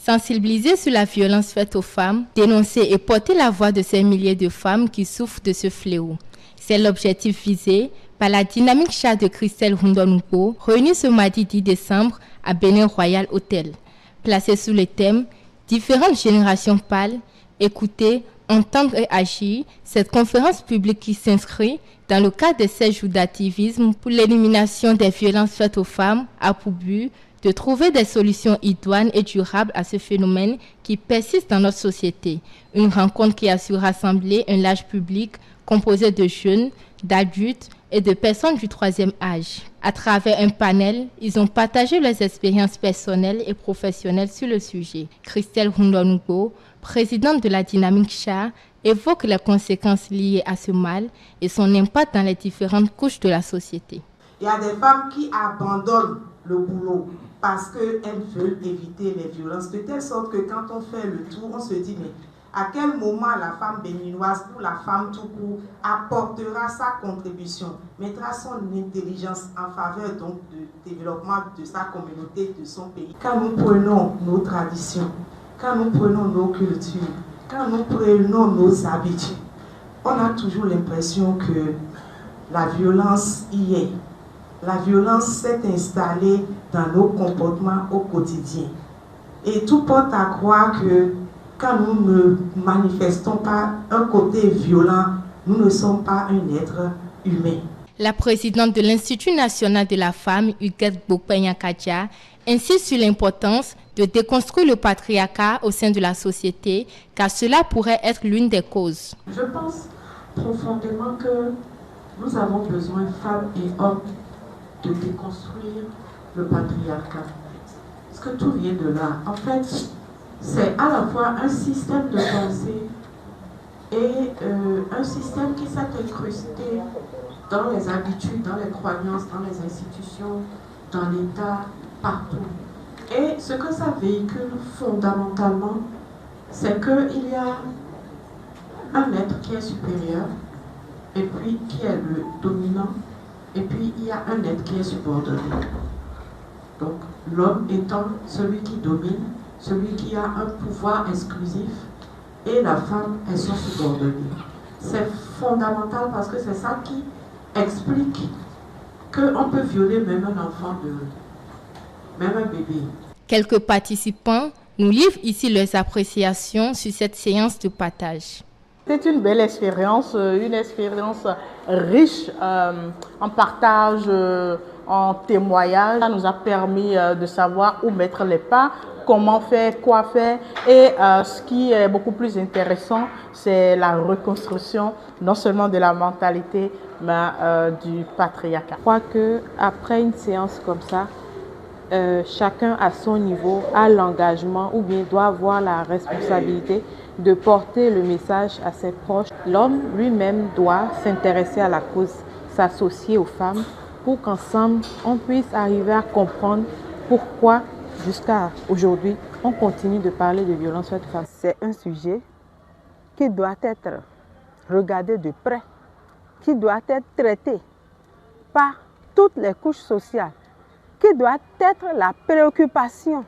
Sensibiliser sur la violence faite aux femmes, dénoncer et porter la voix de ces milliers de femmes qui souffrent de ce fléau. C'est l'objectif visé par la dynamique Cha de Christelle Rundonoupo, réunie ce mardi 10 décembre à Bénin Royal Hotel. Placée sous le thème « Différentes générations parlent, écouter, entendre et agir », cette conférence publique qui s'inscrit dans le cadre des 16 jours d'activisme pour l'élimination des violences faites aux femmes a pour but de trouver des solutions idoines et durables à ce phénomène qui persiste dans notre société. Une rencontre qui a su rassembler un large public composé de jeunes, d'adultes et de personnes du troisième âge. À travers un panel, ils ont partagé leurs expériences personnelles et professionnelles sur le sujet. Christelle Rundonoupo, présidente de la dynamique Cha, évoque les conséquences liées à ce mal et son impact dans les différentes couches de la société. Il y a des femmes qui abandonnent le boulot parce qu'elles veulent éviter les violences, de telle sorte que quand on fait le tour, on se dit mais à quel moment la femme béninoise ou la femme tout court apportera sa contribution, mettra son intelligence en faveur donc du développement de sa communauté, de son pays. Quand nous prenons nos traditions, quand nous prenons nos cultures, quand nous prenons nos habitudes, on a toujours l'impression que la violence y est. La violence s'est installée dans nos comportements au quotidien. Et tout porte à croire que quand nous ne manifestons pas un côté violent, nous ne sommes pas un être humain. La présidente de l'Institut national de la femme, Huguette Bokpenyakadia, insiste sur l'importance de déconstruire le patriarcat au sein de la société, car cela pourrait être l'une des causes. Je pense profondément que nous avons besoin, femmes et hommes, de déconstruire le patriarcat. Parce que tout vient de là. En fait, c'est à la fois un système de pensée et un système qui s'est incrusté dans les habitudes, dans les croyances, dans les institutions, dans l'État, partout. Et ce que ça véhicule fondamentalement, c'est qu'il y a un être qui est supérieur, et puis qui est le dominant, et puis il y a un être qui est subordonné. Donc l'homme étant celui qui domine, celui qui a un pouvoir exclusif, et la femme est son subordonnée. C'est fondamental parce que c'est ça qui explique qu'on peut violer même un enfant, même un bébé. Quelques participants nous livrent ici leurs appréciations sur cette séance de partage. C'est une belle expérience, riche en partage, en témoignage. Ça nous a permis de savoir où mettre les pas, comment faire, quoi faire. Et ce qui est beaucoup plus intéressant, c'est la reconstruction non seulement de la mentalité, mais du patriarcat. Je crois qu'après une séance comme ça, chacun à son niveau a l'engagement ou bien doit avoir la responsabilité de porter le message à ses proches. L'homme lui-même doit s'intéresser à la cause, s'associer aux femmes pour qu'ensemble on puisse arriver à comprendre pourquoi jusqu'à aujourd'hui on continue de parler de violence faite aux femmes. C'est un sujet qui doit être regardé de près, qui doit être traité par toutes les couches sociales, qui doit être la préoccupation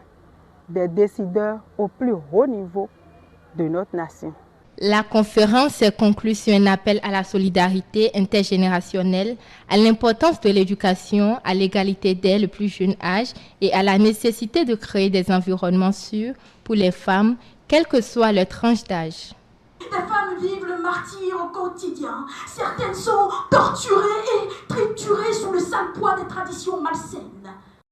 des décideurs au plus haut niveau de notre nation. La conférence s'est conclue sur un appel à la solidarité intergénérationnelle, à l'importance de l'éducation, à l'égalité dès le plus jeune âge et à la nécessité de créer des environnements sûrs pour les femmes, quelle que soit leur tranche d'âge. Les femmes vivent le martyre au quotidien. Certaines sont torturées et triturées sous le sale poids des traditions malsaines.